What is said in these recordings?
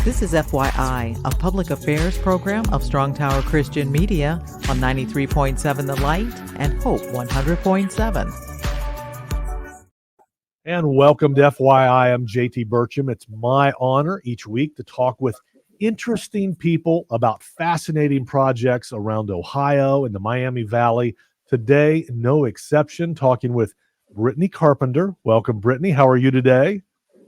This is FYI, a public affairs program of Strong Tower Christian Media on 93.7 The Light and Hope 100.7. And welcome to FYI. I'm JT Burcham. It's my honor each week to talk with interesting people about fascinating projects around Ohio and the Miami Valley. Today, no exception, talking with Brittany Carpenter. Welcome, Brittany. How are you today?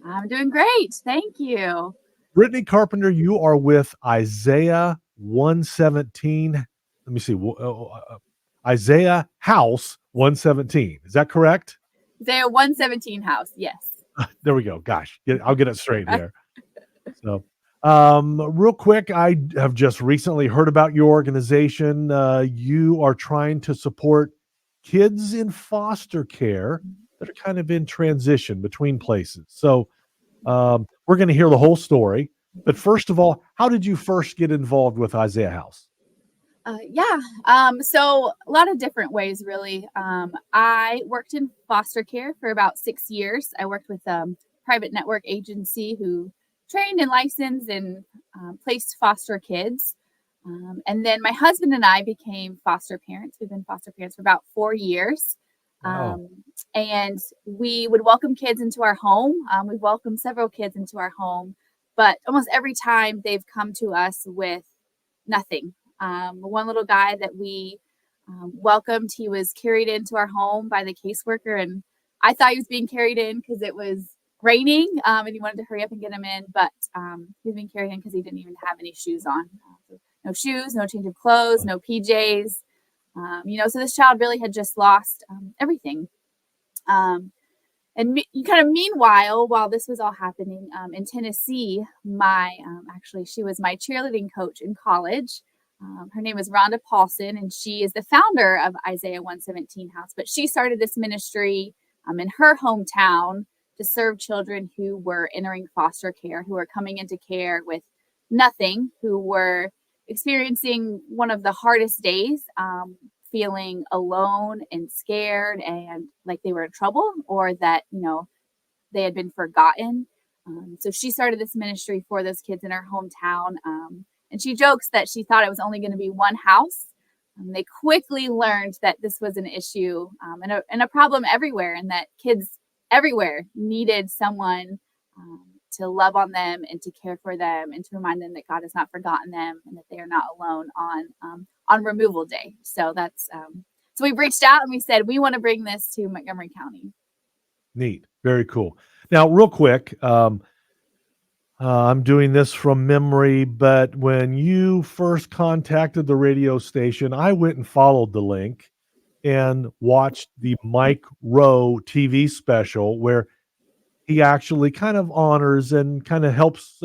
I'm doing great. Thank you. Brittany Carpenter, you are with Isaiah 117. Let me see. Isaiah House 117. Is that correct? Isaiah 117 House. Yes. There we go. Gosh, I'll get it straight here. So, real quick, I have just recently heard about your organization. You are trying to support kids in foster care that are kind of in transition between places. So, we're going to hear the whole story. But first of all, how did you first get involved with Isaiah House? So a lot of different ways, really. I worked in foster care for about 6 years. I worked with a private network agency who trained and licensed and placed foster kids. And then my husband and I became foster parents. We've been foster parents for about 4 years. Wow. And we would welcome kids into our home. We've welcomed several kids into our home, but almost every time they've come to us with nothing. One little guy that we welcomed, he was carried into our home by the caseworker, and I thought he was being carried in because it was raining, and he wanted to hurry up and get him in, but he was being carried in because he didn't even have any shoes on. No shoes, no change of clothes, no PJs. So this child really had just lost everything. Meanwhile, while this was all happening in Tennessee, she was my cheerleading coach in college. Her name is Rhonda Paulson, and she is the founder of Isaiah 117 House. But she started this ministry in her hometown to serve children who were entering foster care, who were coming into care with nothing, who were experiencing one of the hardest days, feeling alone and scared and like they were in trouble or that, they had been forgotten. So she started this ministry for those kids in her hometown. And she jokes that she thought it was only going to be one house. They quickly learned that this was an issue and a problem everywhere, and that kids everywhere needed someone to love on them and to care for them and to remind them that God has not forgotten them and that they are not alone on removal day. So that's so we reached out and we said we want to bring this to Montgomery County. Neat. Very cool. Now, real quick, I'm doing this from memory, but when you first contacted the radio station, I went and followed the link and watched the Mike Rowe TV special where he actually kind of honors and kind of helps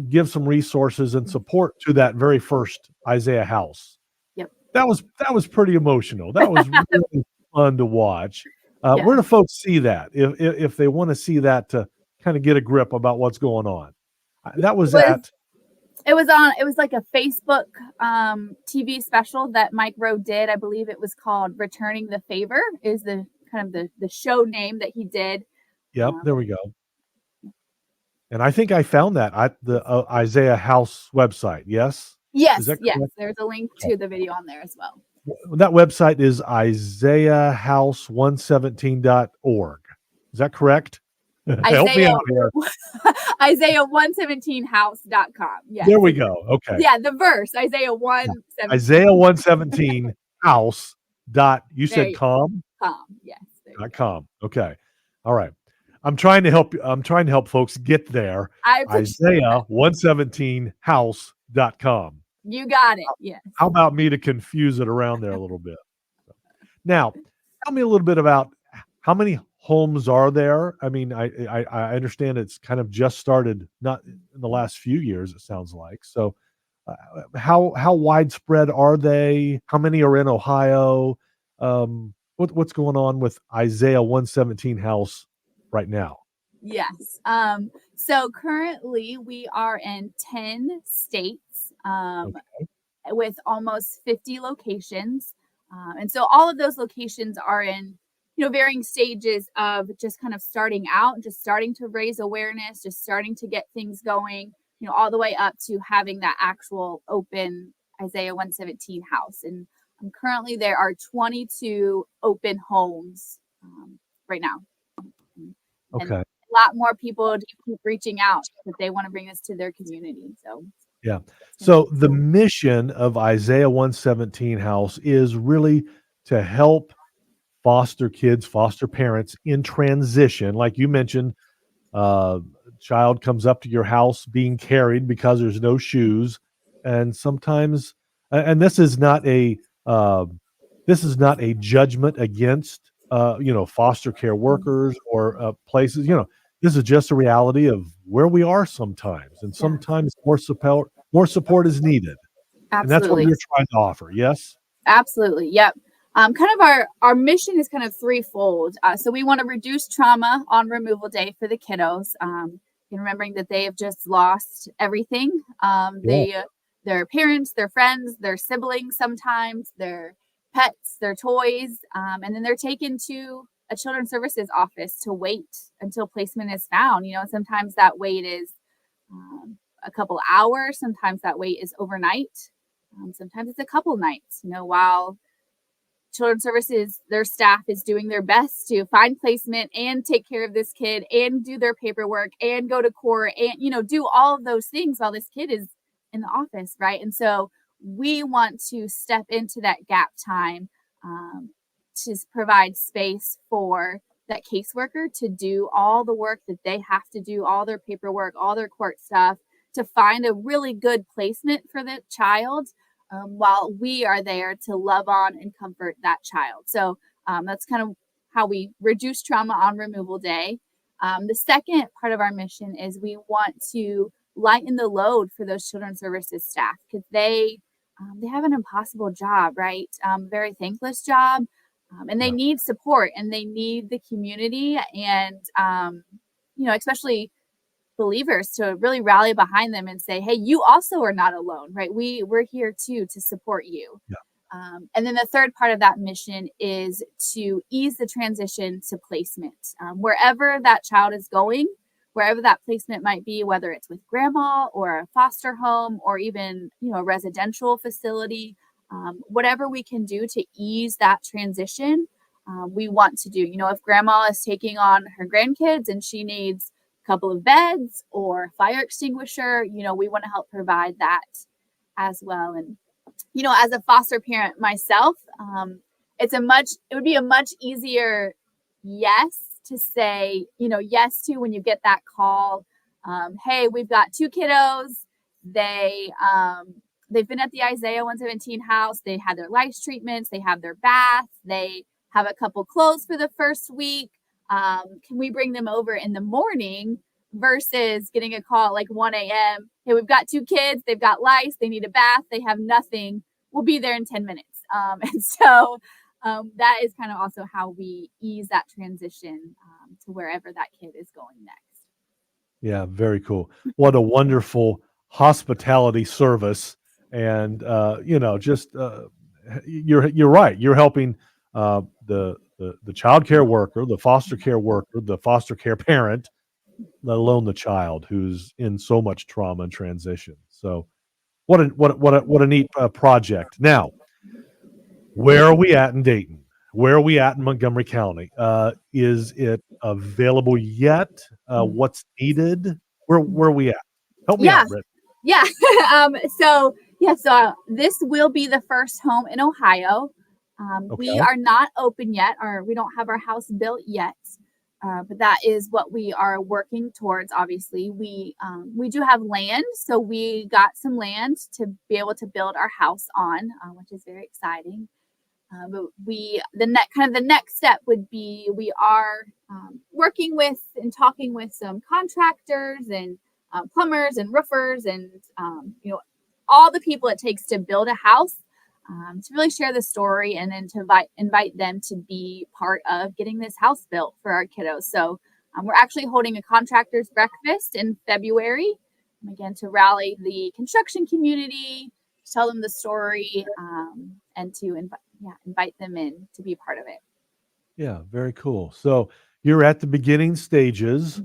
give some resources and support to that very first Isaiah House. Yep. That was pretty emotional. That was really fun to watch. Yeah. Where do folks see that if they want to see that to kind of get a grip about what's going on? It was like a Facebook TV special that Mike Rowe did. I believe it was called Returning the Favor is the kind of the show name that he did. Yep, there we go. And I think I found that at the Isaiah House website. Yes? Yes. There's a link to the video on there as well. That website is isaiahhouse117.org. Is that correct? Help me out here. Isaiah117house.com. Yes. There we go. Okay. Yeah, the verse, Isaiah 117. Isaiah117 house. You said com? Com, yes. .com. Okay. All right. I'm trying to help folks get there. Isaiah117house.com. You got it. Yes. How about me to confuse it around there a little bit? Now, tell me a little bit about how many homes are there. I mean, I understand it's kind of just started, not in the last few years, it sounds like. So how widespread are they? How many are in Ohio? What's going on with Isaiah 117 House right now? Yes. So currently we are in 10 states with almost 50 locations. And so all of those locations are in, varying stages of just kind of starting out, just starting to raise awareness, just starting to get things going. all the way up to having that actual open Isaiah 117 house. And currently there are 22 open homes right now. And Okay. a lot more people keep reaching out that they want to bring this to their community. So Yeah. So the mission of Isaiah 117 House is really to help foster kids, foster parents in transition. Like you mentioned, child comes up to your house being carried because there's no shoes, and sometimes, and uh, this is not a judgment against foster care workers or places. This is just a reality of where we are sometimes, and sometimes more support is needed, and that's what absolutely. you're trying to offer. Yes. Absolutely. Yep. Kind of our mission is kind of threefold. So we want to reduce trauma on removal day for the kiddos. And remembering that they have just lost everything. Yeah. Their parents, their friends, their siblings, sometimes their pets, their toys, and then they're taken to a children's services office to wait until placement is found. Sometimes that wait is a couple hours. Sometimes that wait is overnight. Sometimes it's a couple nights, while children's services, their staff is doing their best to find placement and take care of this kid and do their paperwork and go to court and, do all of those things while this kid is in the office, right? And so we want to step into that gap time to provide space for that caseworker to do all the work that they have to do, all their paperwork, all their court stuff, to find a really good placement for the child while we are there to love on and comfort that child. So that's kind of how we reduce trauma on removal day. The second part of our mission is we want to lighten the load for those children's services staff because they have an impossible job, right? Very thankless job. And they need support and they need the community and, especially believers to really rally behind them and say, hey, you also are not alone, right? We're here too to support you. Yeah. And then the third part of that mission is to ease the transition to placement. Wherever that child is going, wherever that placement might be, whether it's with grandma or a foster home or even, a residential facility, whatever we can do to ease that transition, we want to do. If grandma is taking on her grandkids and she needs couple of beds or fire extinguisher, we want to help provide that as well. And, as a foster parent myself, it would be a much easier yes to say, yes to when you get that call. Hey, we've got 2 kiddos. They've been at the Isaiah 117 house. They had their lice treatments. They have their bath. They have a couple clothes for the first week. Can we bring them over in the morning versus getting a call at like 1 a.m. Hey, we've got 2 kids. They've got lice. They need a bath. They have nothing. We'll be there in 10 minutes. And so that is kind of also how we ease that transition to wherever that kid is going next. Yeah, very cool. What a wonderful hospitality service. And you're right. You're helping the child care worker, the foster care worker, the foster care parent, let alone the child who's in so much trauma and transition. So what a neat project. Now, where are we at in Dayton? Where are we at in Montgomery County? Is it available yet? What's needed? Where are we at? Help me out, Britt. Yeah. So this will be the first home in Ohio. We are not open yet, or we don't have our house built yet. But that is what we are working towards. Obviously, we do have land, so we got some land to be able to build our house on, which is very exciting. But the next step would be we are working with and talking with some contractors and plumbers and roofers and all the people it takes to build a house. To really share the story and then to invite them to be part of getting this house built for our kiddos. So we're actually holding a contractor's breakfast in February, again, to rally the construction community, to tell them the story, and to invite them in to be a part of it. Yeah, very cool. So you're at the beginning stages.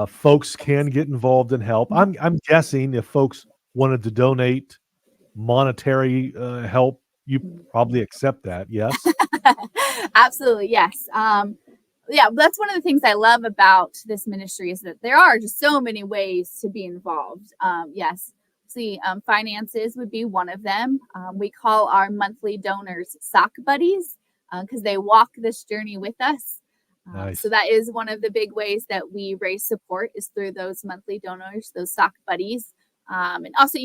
folks can get involved and help. I'm guessing if folks wanted to donate monetary help, you probably accept that. Yes. Absolutely, yes. Yeah, that's one of the things I love about this ministry is that there are just so many ways to be involved. Yes, see, finances would be one of them. We call our monthly donors sock buddies because they walk this journey with us. Nice. So that is one of the big ways that we raise support is through those monthly donors, those sock buddies, and also,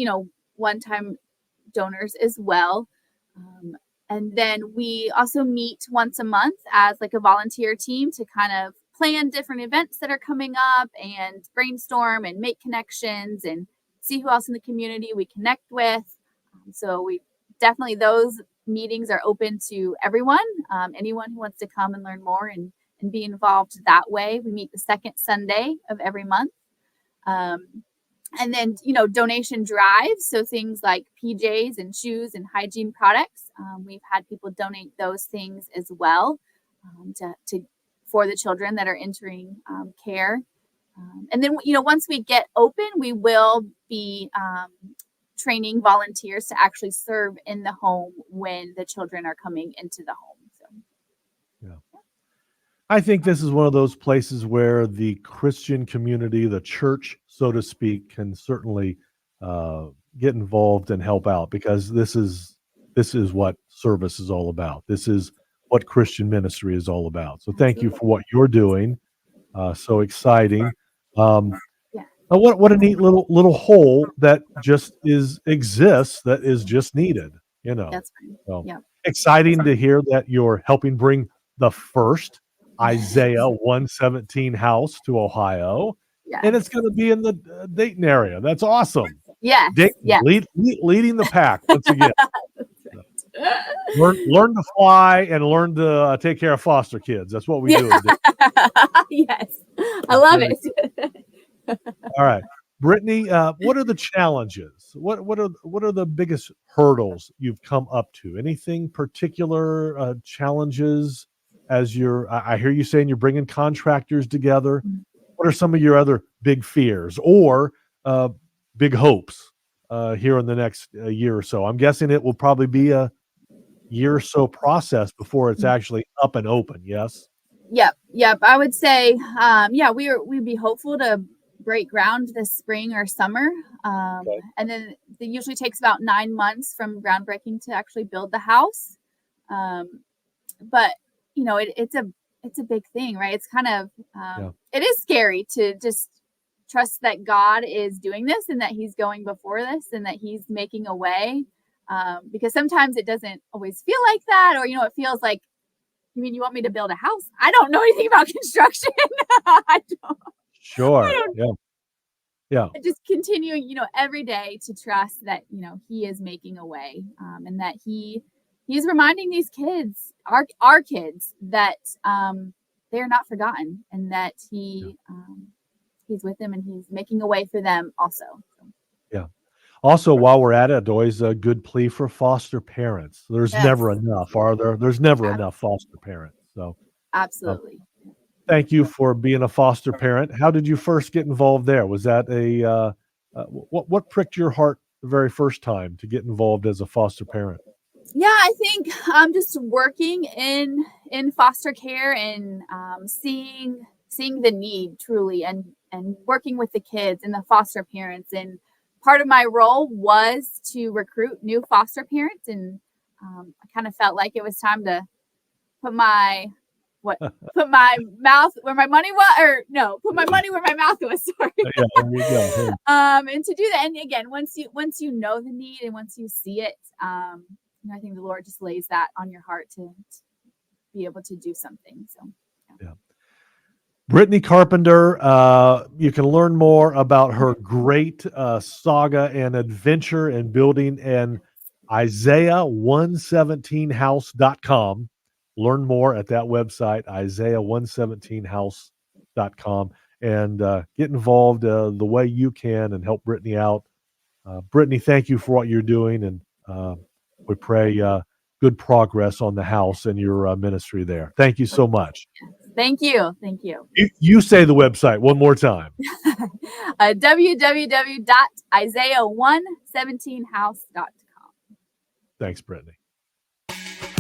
one-time donors as well. And then we also meet once a month as like a volunteer team to kind of plan different events that are coming up and brainstorm and make connections and see who else in the community we connect with. So we definitely, those meetings are open to everyone, anyone who wants to come and learn more and be involved that way. We meet the second Sunday of every month. And then, donation drives. So things like PJs and shoes and hygiene products. We've had people donate those things as well for the children that are entering care. And then, once we get open, we will be training volunteers to actually serve in the home when the children are coming into the home. So. Yeah. I think this is one of those places where the Christian community, the church, so to speak, can certainly get involved and help out, because this is what service is all about. This is what Christian ministry is all about. So thank you for what you're doing. So exciting. What a neat little hole that just exists that is just needed. That's right. So Yeah. exciting to hear that you're helping bring the first Isaiah 117 house to Ohio, and it's going to be in the Dayton area. That's awesome. Yes, Dayton, leading the pack once again. Learn to fly and learn to take care of foster kids. That's what we do. Yes, I love it. All right, Brittany, what are the challenges? What are the biggest hurdles you've come up to? Anything particular challenges? I hear you saying you're bringing contractors together. What are some of your other big fears or big hopes here in the next year or so? I'm guessing it will probably be a year or so process before it's actually up and open. Yes. Yep. I would say, we'd be hopeful to break ground this spring or summer, and then it usually takes about 9 months from groundbreaking to actually build the house. But it's a big thing, right? It's kind of, it is scary to just trust that God is doing this and that he's going before this and that he's making a way. Because sometimes it doesn't always feel like that, or, it feels like, you mean you want me to build a house? I don't know anything about construction. I don't. Sure. Yeah. Just continuing, every day to trust that, he is making a way, and that he's reminding these kids, our kids, that they're not forgotten, and that he's with them and he's making a way for them also. Yeah. Also, while we're at it, always a good plea for foster parents. There's never enough, are there? There's never enough foster parents. So absolutely. Thank you for being a foster parent. How did you first get involved there? Was that what pricked your heart the very first time to get involved as a foster parent? Yeah, I think just working in foster care and seeing the need truly, and working with the kids and the foster parents. And part of my role was to recruit new foster parents, and I kind of felt like it was time to put my mouth where my money was, put my money where my mouth was. Sorry. Yeah, there you go. And to do that, and again, once you know the need and once you see it, I think the Lord just lays that on your heart to be able to do something. So, yeah. Brittany Carpenter, you can learn more about her great saga and adventure in building an Isaiah117house.com. Learn more at that website, Isaiah117house.com, and get involved the way you can and help Brittany out. Brittany, thank you for what you're doing, and we pray good progress on the house and your ministry there. Thank you so much. Thank you. Thank you. You say the website one more time. www.isaiah117house.com. Thanks, Brittany.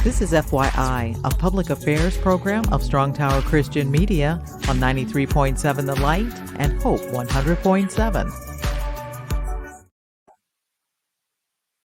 This is FYI, a public affairs program of Strong Tower Christian Media on 93.7 The Light and Hope 100.7.